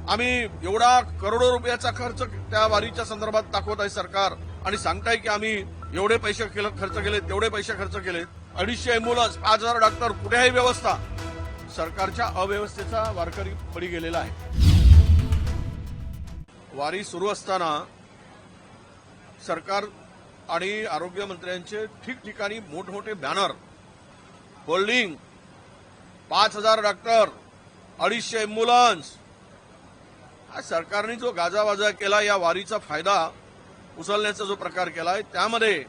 आम्ही एवढा करोडो रुपयाचा खर्च त्या वारीच्या संदर्भात दाखवत आहे सरकार आणि सांगताय की आम्ही एवढे पैसे खर्च केले तेवढे पैसे खर्च केले 250 अँब्युलन्स 5000 डॉक्टर कुठेही व्यवस्था सरकारच्या अव्यवस्थेचा वारकरी बळी गेलेला आहे। वारी सुरू असताना सरकार आणि आरोग्य मंत्र्यांचे ठिकठिकाणी मोठमोठे बॅनर होल्डिंग 5000 डॉक्टर 250 अँब्युलन्स सरकारने जो गाजावाजा केला या वारीचा फायदा उचलण्याचा जो प्रकार केलाय त्यामध्ये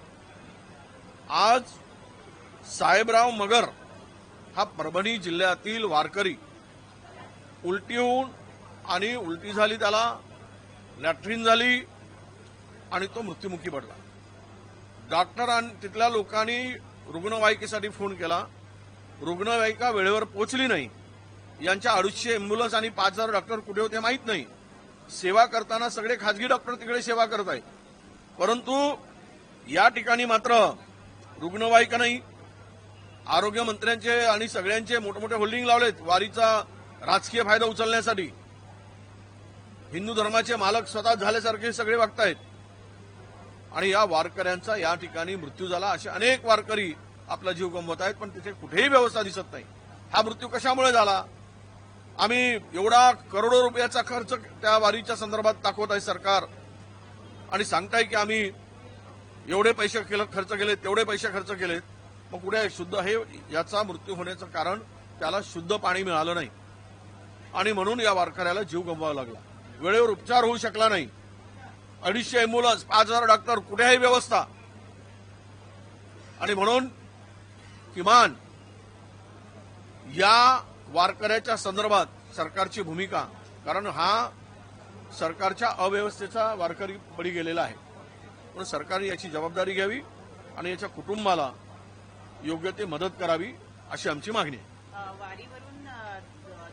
आज साहेबराव मगर हा परभणी जिल्ह्यातील वारकरी उलटी होऊन आणि उलटी झाली त्याला लॅट्रिन झाली आणि तो मृत्युमुखी पडला। डॉक्टर आणि तिथल्या लोकांनी रुग्णवाहिकेसाठी फोन केला, रुग्णवाहिका वेळेवर पोहोचली नाही। यांच्या 250 अँब्युलन्स आणि 5000 डॉक्टर कुठे होते माहीत नाही। सेवा करताना सगळे खासगी डॉक्टर तिकडे सेवा करत आहेत, परंतु या ठिकाणी मात्र रुग्णवाहिका नाही। आरोग्य मंत्र्यांचे आणि सगळ्यांचे मोठमोठे होल्डिंग लावलेत वारीचा राजकीय फायदा उचलण्यासाठी। हिंदू धर्माचे मालक स्वतः झाल्यासारखे सगळे वागतायत आणि या वारकऱ्यांचा या ठिकाणी मृत्यू झाला। असे अनेक वारकरी आपला जीव गमवत आहेत, पण तिथे कुठेही व्यवस्था दिसत नाही। हा मृत्यू कशामुळे झाला? आम्ही एवढा करोडो रुपयाचा खर्च त्या वारीच्या संदर्भात दाखवत आहे सरकार आणि सांगताय की आम्ही एवढे पैसे खर्च केले तेवढे पैसे खर्च केले, मग कुठे शुद्ध हे याचा मृत्यू होण्याचं कारण त्याला शुद्ध पाणी मिळालं नाही आणि म्हणून या वारकऱ्याला जीव गमवावा लागला। वेळेवर उपचार होऊ शकला नाही। 250 अँब्युलन्स 5000 डॉक्टर कुठेही व्यवस्था आणि म्हणून किमान या वारकऱ्याच्या संदर्भात सरकारची भूमिका, कारण हा सरकारच्या अव्यवस्थेचा वारकरी बळी गेलेला आहे, म्हणून सरकारने याची जबाबदारी घ्यावी आणि याच्या कुटुंबाला योग्य ते मदत करावी अशी आमची मागणी आहे। वारीवरून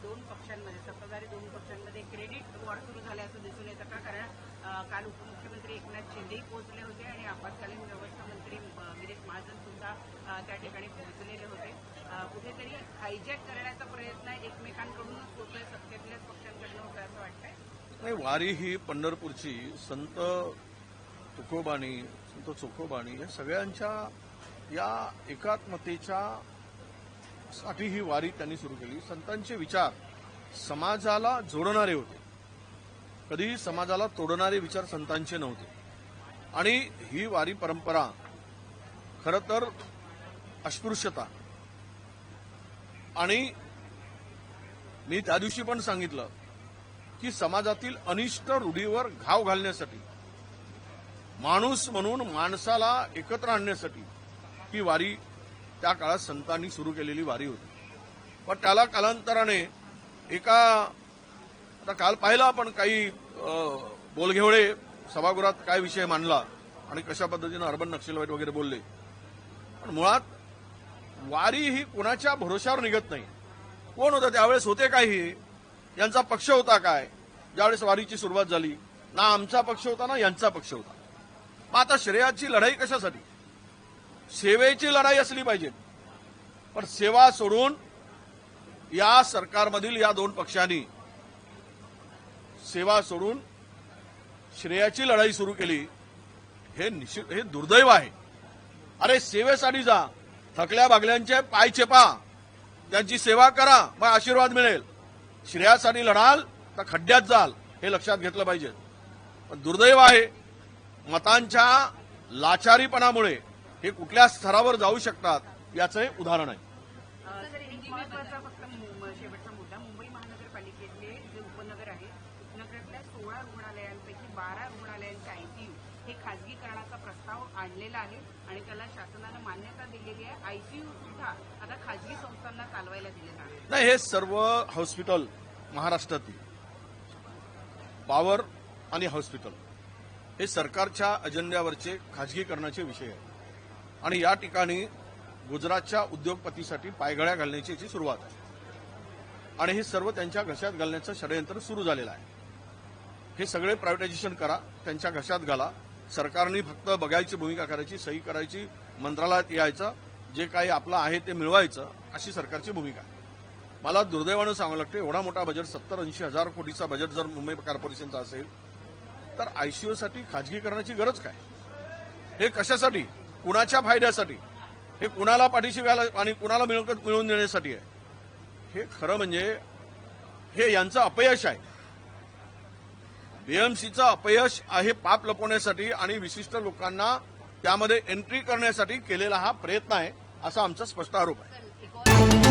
दोन पक्षांमध्ये सत्ताधारी दोन पक्षांमध्ये क्रेडिट वॉर सुरू झाल्याचं दिसून येतं का? कारण काल उपमुख्यमंत्री एकनाथ शिंदेही पोहोचले होते आणि आपत्कालीन व्यवस्था मंत्री गिरीश महाजन सुद्धा त्या ठिकाणी पोहोचलेले होते। कुठेतरी हायजॅक करण्याचा प्रयत्न एकमेकांकडूनच होतोय, सत्तेतल्याच पक्षांकडून होतोय असं वाटतंय? नाही, वारी ही पंढरपूरची संत तुकोबानी संत चोखोबानी या सगळ्यांच्या या एकात्मतेच्या साठी ही वारी त्यांनी सुरू केली। संतांचे विचार समाजाला जोडणारे होते, कधीही समाजाला तोडणारे विचार संतांचे नव्हते आणि ही वारी परंपरा खरं तर अस्पृश्यता आणि मी त्या दिवशी पण सांगितलं की समाजातील अनिष्ट रूढीवर घाव घालण्यासाठी, माणूस म्हणून माणसाला एकत्र आणण्यासाठी ही वारी त्या काळात संतांनी सुरू केलेली वारी होती। पण त्याला कालांतराने आता काल पाहिलं आपण काही बोलघेवळे सभागृहात काय विषय मांडला आणि कशा पद्धतीनं अर्बन नक्षलवाद वगैरे बोलले, पण मुळात वारी ही कोणाच्या भरोशावर निघत नाही। कोण होतं त्यावेळेस, होते काय ही, यांचा पक्ष होता काय? ज्यावेळेस वारीची सुरुवात झाली ना आमचा पक्ष होता ना यांचा पक्ष होता। मग आता श्रेयाची लढाई कशासाठी? सेवेची लढाई असली पाहिजे, पण सेवा सोडून या सरकारमधील या दोन पक्षांनी सेवा सोडून श्रेयाची लढाई सुरू केली। हे दुर्दैव आहे। अरे सेवेसाठी जा, थकल्या भागल्यांचे पाय चेपा, त्यांची सेवा करा, मग आशीर्वाद मिळेल। श्रेयासाठी लढाल तर खड्ड्यात जाल, हे लक्षात घेतलं पाहिजे। पण दुर्दैव आहे, मतांच्या लाचारीपणामुळे हे कुठल्या स्तरावर जाऊ शकतात याचं हे उदाहरण आहे। शेवटचा मुद्दा, मुंबई महानगरपालिकेतले जे उपनगर आहे, उपनगरातल्या 16 रुग्णालयांपैकी 12 रुग्णालयांचे आयसीयू हे खासगीकरणाचा प्रस्ताव आणलेला आहे आणि त्याला शासनानं मान्यता दिलेली आहे। आयसीयू सुद्धा आता खासगी संस्थांना चालवायला दिले जाणार नाही। हे सर्व हॉस्पिटल महाराष्ट्रातील पॉवर आणि हॉस्पिटल हे सरकारच्या अजेंड्यावरचे खाजगीकरणाचे विषय आहेत आणि या ठिकाणी गुजरातच्या उद्योगपतीसाठी पायघड्या घालण्याची याची सुरुवात आहे आणि हे सर्व त्यांच्या घशात घालण्याचं षडयंत्र सुरू झालेलं आहे। हे सगळे प्रायव्हेटायझेशन करा, त्यांच्या घशात घाला। सरकारने फक्त बघायची भूमिका करायची, सही करायची, मंत्रालयात यायचं, जे काही आपलं आहे ते मिळवायचं, अशी सरकारची भूमिका आहे। मला दुर्दैवानं सांगावं लागतं, एवढा मोठा बजेट 70-80 हजार कोटीचा बजेट जर मुंबई कॉर्पोरेशनचा असेल तर आयसीयूसाठी खाजगीकरणाची गरज काय? हे कशासाठी, कुणाच्या फायद्यासाठी, हे कुणाला पाठीशी घाला आणि कुणाला मिळवून देण्यासाठी आहे? हे खरं म्हणजे हे यांचं अपयश आहे. बीएमसीचं अपयश आहे पाप लपवण्यासाठी आणि विशिष्ट लोकांना त्यामध्ये एंट्री करण्यासाठी केलेला हा प्रयत्न आहे, असा आमचा स्पष्ट आरोप आहे.